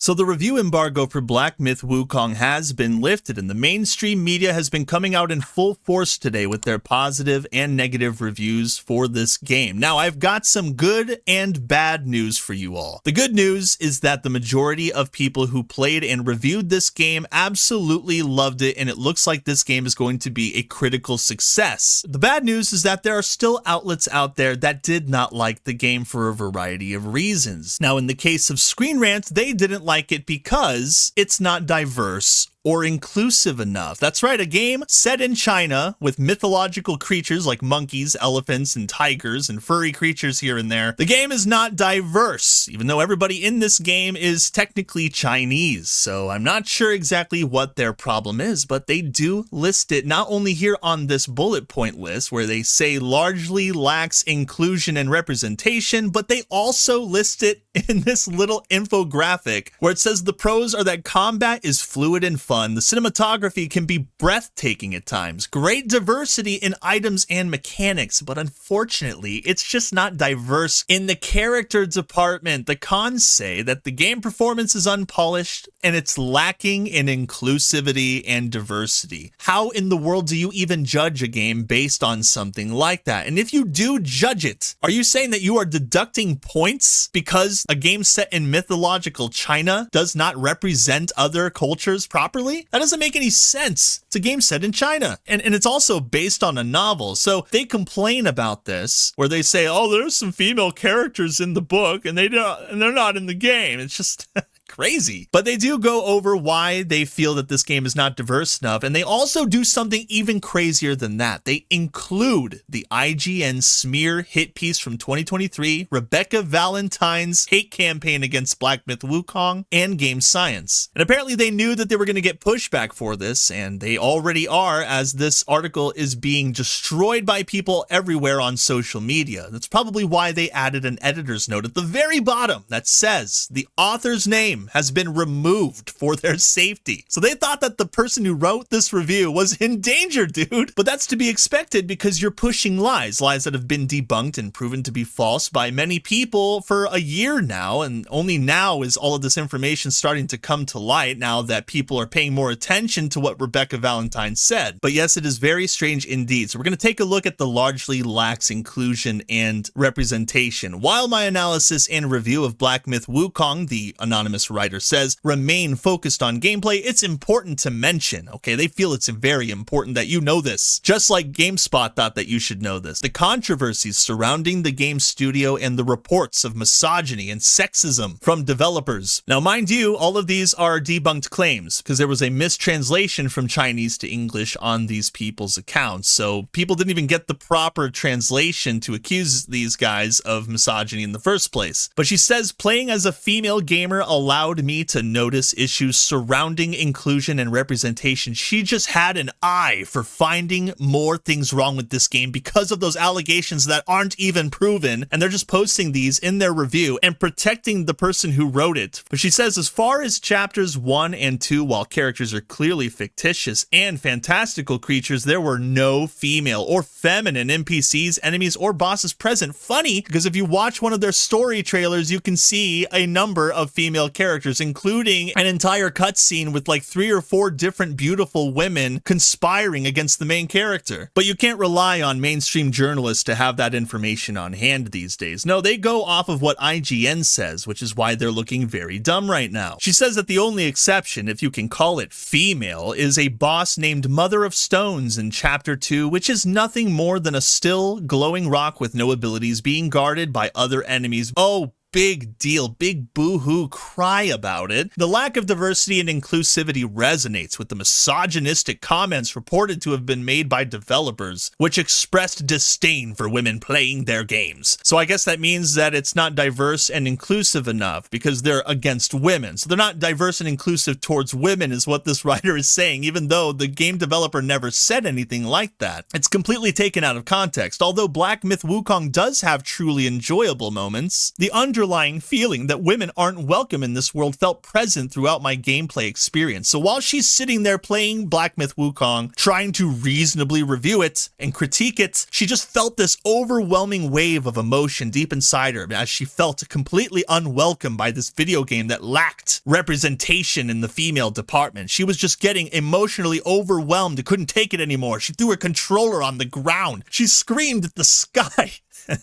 So the review embargo for Black Myth Wukong has been lifted, and the mainstream media has been coming out in full force today with their positive and negative reviews for this game. Now, I've got some good and bad news for you all. The good news is that the majority of people who played and reviewed this game absolutely loved it, and it looks like this game is going to be a critical success. The bad news is that there are still outlets out there that did not like the game for a variety of reasons. Now, in the case of Screen Rant, they didn't like it because it's not diverse or inclusive enough. That's right, a game set in China with mythological creatures like monkeys, elephants, and tigers, and furry creatures here and there. The game is not diverse, even though everybody in this game is technically Chinese, so I'm not sure exactly what their problem is, but they do list it not only here on this bullet point list where they say largely lacks inclusion and representation, but they also list it in this little infographic where it says the pros are that combat is fluid and fun. The cinematography can be breathtaking at times. Great diversity in items and mechanics, but unfortunately, it's just not diverse in the character department. The cons say that the game performance is unpolished and it's lacking in inclusivity and diversity. How in the world do you even judge a game based on something like that? And if you do judge it, are you saying that you are deducting points because a game set in mythological China does not represent other cultures properly? That doesn't make any sense. It's a game set in China. And it's also based on a novel. So they complain about this, where they say, oh, there's some female characters in the book and they're not in the game. It's just crazy. But they do go over why they feel that this game is not diverse enough, and they also do something even crazier than that. They include the IGN smear hit piece from 2023, Rebecca Valentine's hate campaign against Black Myth Wukong, and Game Science. And apparently they knew that they were going to get pushback for this, and they already are, as this article is being destroyed by people everywhere on social media. That's probably why they added an editor's note at the very bottom that says the author's name has been removed for their safety. So they thought that the person who wrote this review was in danger, dude. But that's to be expected because you're pushing lies that have been debunked and proven to be false by many people for a year now. And only now is all of this information starting to come to light now that people are paying more attention to what Rebecca Valentine said. But yes, it is very strange indeed. So we're going to take a look at the largely lax inclusion and representation. While my analysis and review of Black Myth Wukong, the anonymous writer says, remain focused on gameplay, it's important to mention, okay? They feel it's very important that you know this, just like GameSpot thought that you should know this. The controversies surrounding the game studio and the reports of misogyny and sexism from developers. Now, mind you, all of these are debunked claims because there was a mistranslation from Chinese to English on these people's accounts, so people didn't even get the proper translation to accuse these guys of misogyny in the first place. But she says, playing as a female gamer allowed me to notice issues surrounding inclusion and representation. She just had an eye for finding more things wrong with this game because of those allegations that aren't even proven, and they're just posting these in their review and protecting the person who wrote it. But she says, as far as chapters 1 and 2, while characters are clearly fictitious and fantastical creatures, there were no female or feminine NPCs, enemies, or bosses present. Funny, because if you watch one of their story trailers, you can see a number of female characters, including an entire cutscene with like 3 or 4 different beautiful women conspiring against the main character. But you can't rely on mainstream journalists to have that information on hand these days. No, they go off of what IGN says, which is why they're looking very dumb right now. She says that the only exception, if you can call it female, is a boss named Mother of Stones in Chapter 2, which is nothing more than a still glowing rock with no abilities being guarded by other enemies. Oh, big deal, big boo-hoo cry about it. The lack of diversity and inclusivity resonates with the misogynistic comments reported to have been made by developers, which expressed disdain for women playing their games. So I guess that means that it's not diverse and inclusive enough because they're against women. So they're not diverse and inclusive towards women is what this writer is saying, even though the game developer never said anything like that. It's completely taken out of context. Although Black Myth Wukong does have truly enjoyable moments, the underlying feeling that women aren't welcome in this world felt present throughout my gameplay experience. So while she's sitting there playing Black Myth Wukong, trying to reasonably review it and critique it, she just felt this overwhelming wave of emotion deep inside her as she felt completely unwelcome by this video game that lacked representation in the female department. She was just getting emotionally overwhelmed, couldn't take it anymore. She threw her controller on the ground. She screamed at the sky.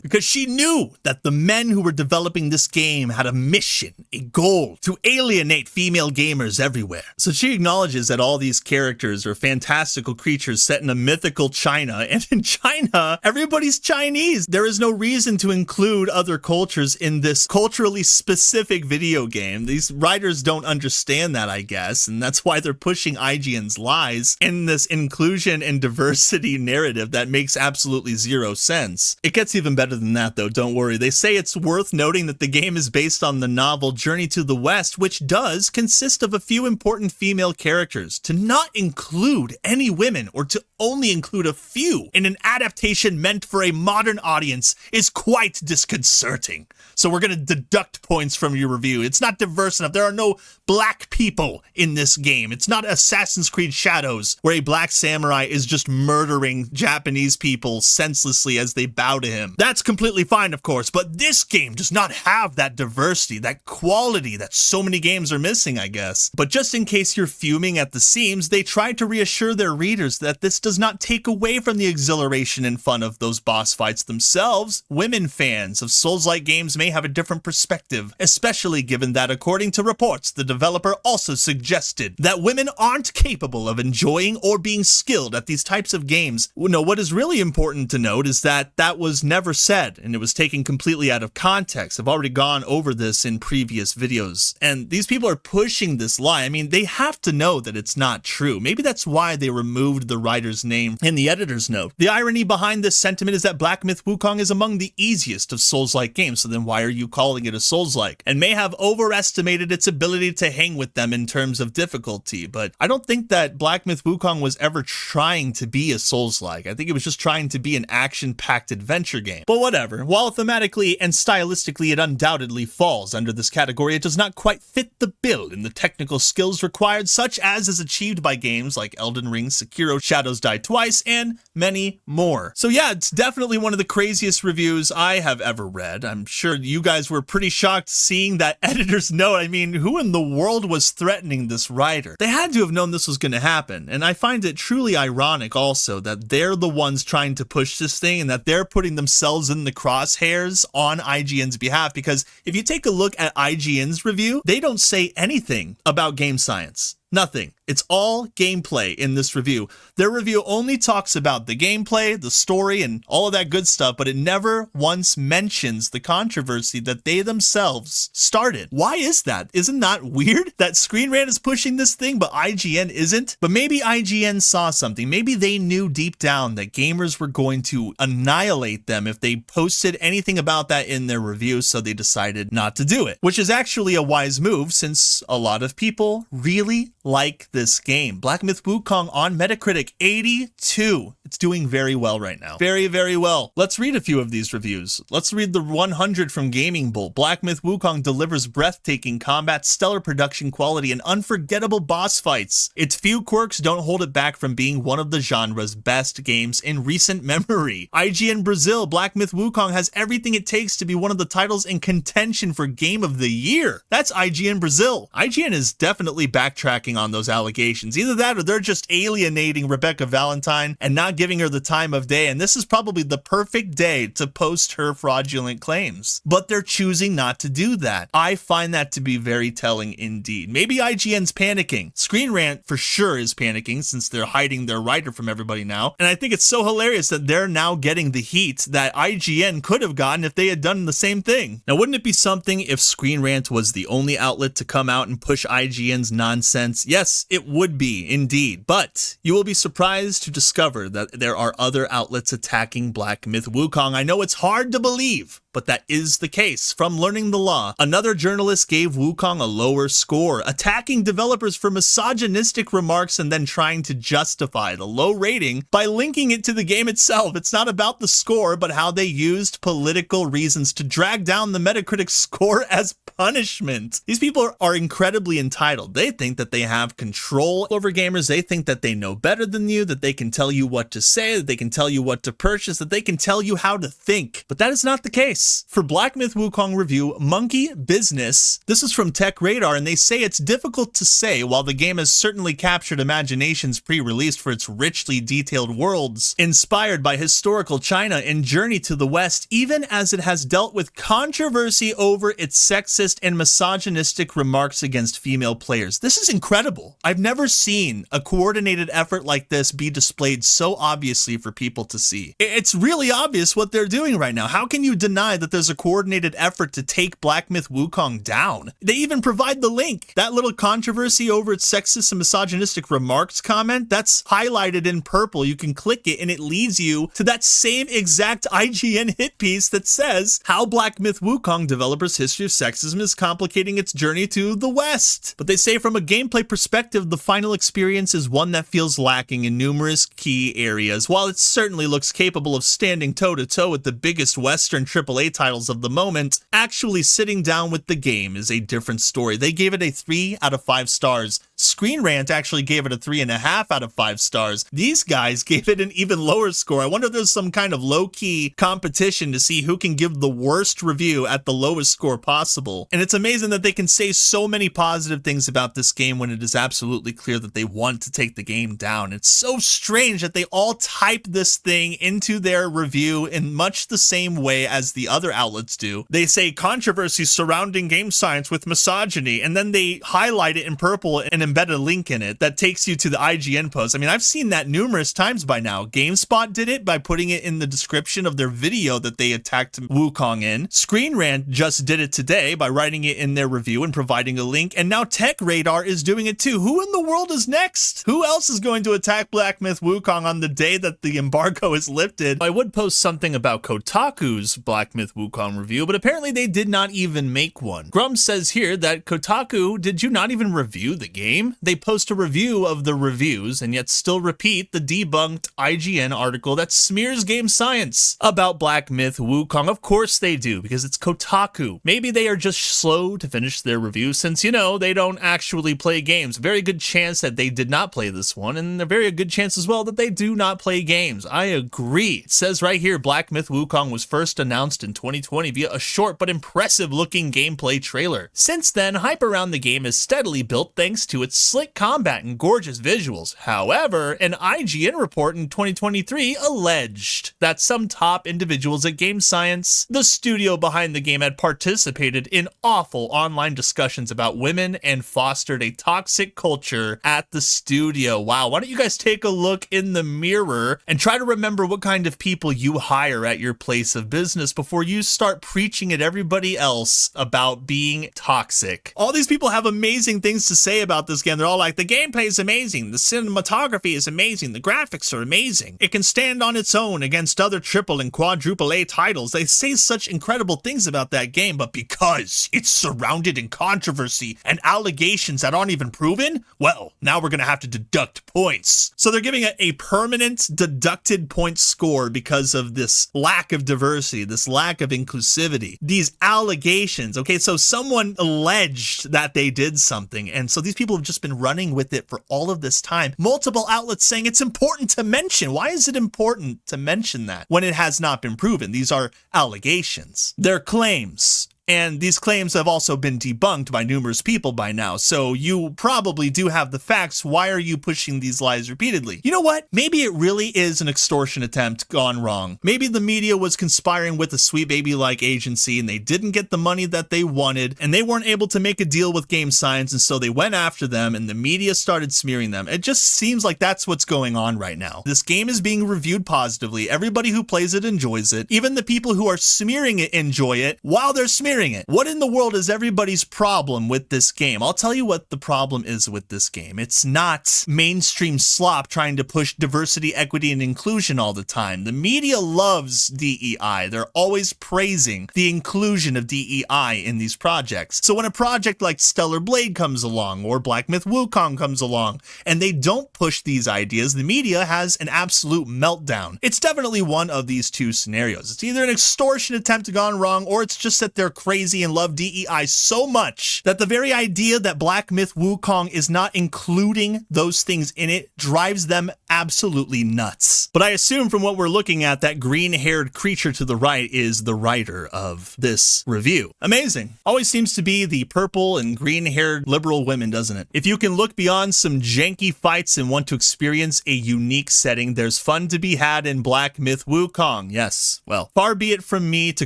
Because she knew that the men who were developing this game had a mission, a goal, to alienate female gamers everywhere. So she acknowledges that all these characters are fantastical creatures set in a mythical China, and in China, everybody's Chinese. There is no reason to include other cultures in this culturally specific video game. These writers don't understand that, I guess, and that's why they're pushing IGN's lies in this inclusion and diversity narrative that makes absolutely zero sense. It gets even better than that, though, don't worry. They say it's worth noting that the game is based on the novel Journey to the West, which does consist of a few important female characters. To not include any women, or to only include a few in an adaptation meant for a modern audience, is quite disconcerting. So we're going to deduct points from your review. It's not diverse enough. There are no black people in this game. It's not Assassin's Creed Shadows, where a black samurai is just murdering Japanese people senselessly as they bow to him. That's completely fine, of course, but this game does not have that diversity, that quality that so many games are missing, I guess. But just in case you're fuming at the seams, they tried to reassure their readers that this does not take away from the exhilaration and fun of those boss fights themselves. Women fans of Souls-like games may have a different perspective, especially given that, according to reports, the developer also suggested that women aren't capable of enjoying or being skilled at these types of games. No, what is really important to note is that that was never said, and it was taken completely out of context. I've already gone over this in previous videos, and these people are pushing this lie. I mean, they have to know that it's not true. Maybe that's why they removed the writer's name in the editor's note. The irony behind this sentiment is that Black Myth Wukong is among the easiest of Souls-like games, so then why are you calling it a Souls-like? And may have overestimated its ability to hang with them in terms of difficulty, but I don't think that Black Myth Wukong was ever trying to be a Souls-like. I think it was just trying to be an action-packed adventure game. But whatever. While thematically and stylistically it undoubtedly falls under this category, it does not quite fit the bill in the technical skills required, such as is achieved by games like Elden Ring, Sekiro, Shadows Die Twice, and many more. So yeah, it's definitely one of the craziest reviews I have ever read. I'm sure you guys were pretty shocked seeing that editor's note. I mean, who in the world was threatening this writer? They had to have known this was going to happen, and I find it truly ironic also that they're the ones trying to push this thing and that they're putting themselves in the crosshairs on IGN's behalf, because if you take a look at IGN's review, they don't say anything about game science. Nothing. It's all gameplay in this review. Their review only talks about the gameplay, the story, and all of that good stuff, but it never once mentions the controversy that they themselves started. Why is that? Isn't that weird? That Screen Rant is pushing this thing, but IGN isn't? But maybe IGN saw something. Maybe they knew deep down that gamers were going to annihilate them if they posted anything about that in their review, so they decided not to do it. Which is actually a wise move, since a lot of people really like this game. Black Myth Wukong on Metacritic, 82. It's doing very well right now. Very, very well. Let's read a few of these reviews. Let's read the 100 from Gaming Bolt. Black Myth Wukong delivers breathtaking combat, stellar production quality, and unforgettable boss fights. Its few quirks don't hold it back from being one of the genre's best games in recent memory. IGN Brazil, Black Myth Wukong has everything it takes to be one of the titles in contention for Game of the Year. That's IGN Brazil. IGN is definitely backtracking on those allegations. Either that or they're just alienating Rebecca Valentine and not giving her the time of day, and this is probably the perfect day to post her fraudulent claims. But they're choosing not to do that. I find that to be very telling indeed. Maybe IGN's panicking. Screen Rant for sure is panicking, since they're hiding their writer from everybody now, and I think it's so hilarious that they're now getting the heat that IGN could have gotten if they had done the same thing. Now, wouldn't it be something if Screen Rant was the only outlet to come out and push IGN's nonsense? Yes, it would be, indeed. But you will be surprised to discover that there are other outlets attacking Black Myth Wukong. I know it's hard to believe, but that is the case. From Learning the Law, another journalist gave Wukong a lower score, attacking developers for misogynistic remarks and then trying to justify the low rating by linking it to the game itself. It's not about the score, but how they used political reasons to drag down the Metacritic score as punishment. These people are incredibly entitled. They think that they have control over gamers. They think that they know better than you, that they can tell you what to say, that they can tell you what to purchase, that they can tell you how to think. But that is not the case. For Black Myth Wukong review, Monkey Business, this is from Tech Radar, and they say it's difficult to say. While the game has certainly captured imaginations pre-released for its richly detailed worlds, inspired by historical China and Journey to the West, even as it has dealt with controversy over its sexist and misogynistic remarks against female players. This is incredible. I've never seen a coordinated effort like this be displayed so obviously for people to see. It's really obvious what they're doing right now. How can you deny that there's a coordinated effort to take Black Myth Wukong down? They even provide the link. That little controversy over its sexist and misogynistic remarks comment, that's highlighted in purple. You can click it and it leads you to that same exact IGN hit piece that says how Black Myth Wukong developers' history of sexism is complicating its journey to the West. But they say from a gameplay perspective, the final experience is one that feels lacking in numerous key areas. While it certainly looks capable of standing toe-to-toe with the biggest Western AAA titles of the moment, actually sitting down with the game is a different story. They gave it a 3 out of 5 stars. Screen Rant actually gave it a 3.5 out of 5 stars. These guys gave it an even lower score. I wonder if there's some kind of low-key competition to see who can give the worst review at the lowest score possible. And it's amazing that they can say so many positive things about this game when it is absolutely clear that they want to take the game down. It's so strange that they all type this thing into their review in much the same way as the other outlets do. They say controversy surrounding game science with misogyny, and then they highlight it in purple and embed a link in it that takes you to the IGN post. I mean, I've seen that numerous times by now. GameSpot did it by putting it in the description of their video that they attacked Wukong in. Screen Rant just did it today by writing it in their review and providing a link, and now Tech Radar is doing it too. Who in the world is next? Who else is going to attack Black Myth Wukong on the day that the embargo is lifted? I would post something about Kotaku's Black Myth Wukong review, but apparently they did not even make one. Grum says here that Kotaku, did you not even review the game? They post a review of the reviews and yet still repeat the debunked IGN article that smears game science about Black Myth Wukong. Of course they do, because it's Kotaku. Maybe they are just slow to finish their review since, you know, they don't actually play games. Very good chance that they did not play this one, and a very good chance as well that they do not play games. I agree. It says right here, Black Myth Wukong was first announced in 2020 via a short but impressive looking gameplay trailer. Since then, hype around the game has steadily built thanks to its slick combat and gorgeous visuals. However, an IGN report in 2023 alleged that some top individuals at Game Science, the studio behind the game, had participated in awful online discussions about women and fostered a toxic culture at the studio. Wow, why don't you guys take a look in the mirror and try to remember what kind of people you hire at your place of business before you start preaching at everybody else about being toxic. All these people have amazing things to say about this game. They're all like, the gameplay is amazing, the cinematography is amazing, the graphics are amazing, it can stand on its own against other triple and quadruple A titles. They say such incredible things about that game, but because it's surrounded in controversy and allegations that aren't even proven, well, now we're gonna have to deduct points. So they're giving it a permanent deducted point score because of this lack of diversity, this lack of inclusivity, these allegations. Okay, so someone alleged that they did something, and so these people have just been running with it for all of this time. Multiple outlets saying it's important to mention. Why is it important to mention that when it has not been proven? These are allegations. They're claims. And these claims have also been debunked by numerous people by now, so you probably do have the facts. Why are you pushing these lies repeatedly? You know what? Maybe it really is an extortion attempt gone wrong. Maybe the media was conspiring with a Sweet Baby-like agency and they didn't get the money that they wanted and they weren't able to make a deal with Game Science, and so they went after them and the media started smearing them. It just seems like that's what's going on right now. This game is being reviewed positively. Everybody who plays it enjoys it. Even the people who are smearing it enjoy it. While they're smearing clearing it. What in the world is everybody's problem with this game? I'll tell you what the problem is with this game. It's not mainstream slop trying to push diversity, equity, and inclusion all the time. The media loves DEI. They're always praising the inclusion of DEI in these projects. So when a project like Stellar Blade comes along or Black Myth Wukong comes along and they don't push these ideas, the media has an absolute meltdown. It's definitely one of these two scenarios. It's either an extortion attempt gone wrong, or it's just that they're crazy and love DEI so much that the very idea that Black Myth Wukong is not including those things in it drives them absolutely nuts. But I assume from what we're looking at, that green-haired creature to the right is the writer of this review. Amazing. Always seems to be the purple and green-haired liberal women, doesn't it? If you can look beyond some janky fights and want to experience a unique setting, there's fun to be had in Black Myth Wukong. Yes, well, far be it from me to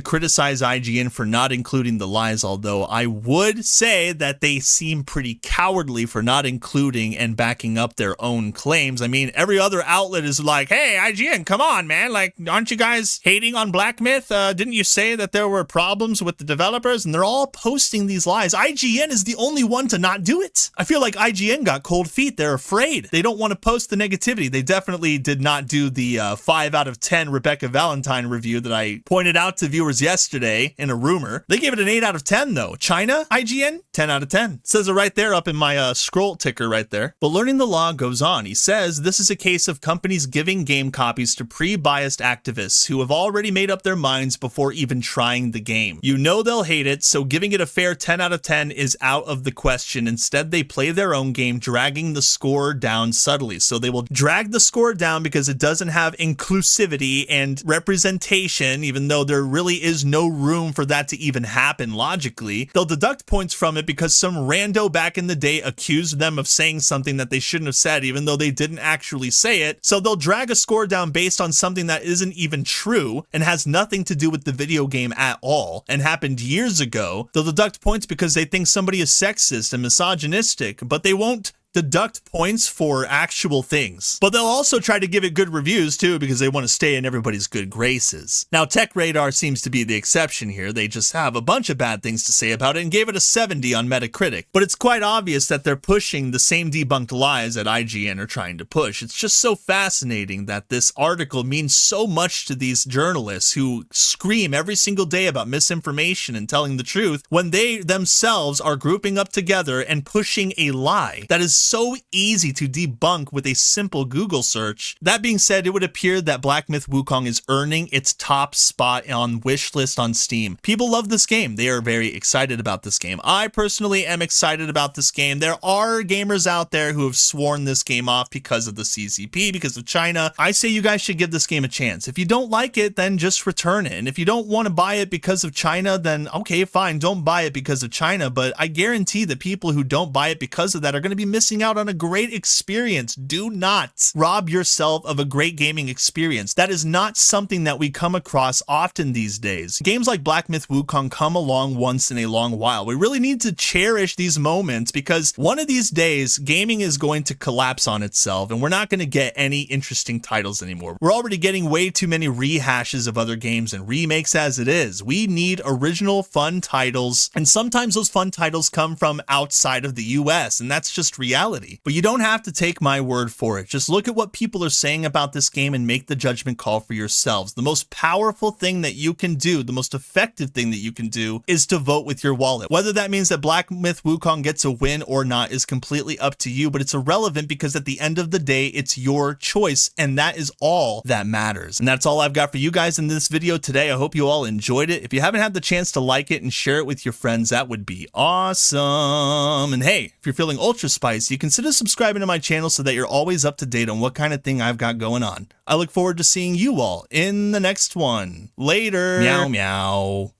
criticize IGN for not including the lies, although I would say that they seem pretty cowardly for not including and backing up their own claims. I mean, every other outlet is like, hey, IGN, come on, man. Like, aren't you guys hating on Black Myth? Didn't you say that there were problems with the developers? And they're all posting these lies. IGN is the only one to not do it. I feel like IGN got cold feet. They're afraid. They don't want to post the negativity. They definitely did not do the 5 out of 10 Rebecca Valentine review that I pointed out to viewers yesterday in a rumor. They gave it an 8 out of 10 though. China, IGN, 10 out of 10. It says it right there up in my scroll ticker right there. But Learning the Law goes on. He says this is a case of companies giving game copies to pre-biased activists who have already made up their minds before even trying the game. You know they'll hate it, so giving it a fair 10 out of 10 is out of the question. Instead, they play their own game, dragging the score down subtly. So they will drag the score down because it doesn't have inclusivity and representation, even though there really is no room for that to even happen logically. They'll deduct points from it because some rando back in the day accused them of saying something that they shouldn't have said, even though they didn't actually say it. So they'll drag a score down based on something that isn't even true and has nothing to do with the video game at all and happened years ago. They'll deduct points because they think somebody is sexist and misogynistic, but they won't deduct points for actual things. But they'll also try to give it good reviews too because they want to stay in everybody's good graces. Now, Tech Radar seems to be the exception here. They just have a bunch of bad things to say about it and gave it a 70 on Metacritic. But it's quite obvious that they're pushing the same debunked lies that IGN are trying to push. It's just so fascinating that this article means so much to these journalists who scream every single day about misinformation and telling the truth when they themselves are grouping up together and pushing a lie that is so easy to debunk with a simple Google search. That being said, it would appear that Black Myth Wukong is earning its top spot on wishlist on Steam. People love this game. They are very excited about this game. I personally am excited about this game. There are gamers out there who have sworn this game off because of the CCP, because of China. I say you guys should give this game a chance. If you don't like it, then just return it. And if you don't want to buy it because of China, then okay, fine, don't buy it because of China. But I guarantee that people who don't buy it because of that are going to be missing out on a great experience. Do not rob yourself of a great gaming experience. That is not something that we come across often these days. Games like Black Myth Wukong come along once in a long while. We really need to cherish these moments because one of these days, gaming is going to collapse on itself and we're not going to get any interesting titles anymore. We're already getting way too many rehashes of other games and remakes as it is. We need original fun titles, and sometimes those fun titles come from outside of the US, and that's just reality. But you don't have to take my word for it. Just look at what people are saying about this game and make the judgment call for yourselves. The most powerful thing that you can do, the most effective thing that you can do, is to vote with your wallet. Whether that means that Black Myth Wukong gets a win or not is completely up to you, but it's irrelevant because at the end of the day, it's your choice, and that is all that matters. And that's all I've got for you guys in this video today. I hope you all enjoyed it. If you haven't had the chance to like it and share it with your friends, that would be awesome. And hey, if you're feeling ultra spicy, consider subscribing to my channel so that you're always up to date on what kind of thing I've got going on. I look forward to seeing you all in the next one. Later. Meow, meow.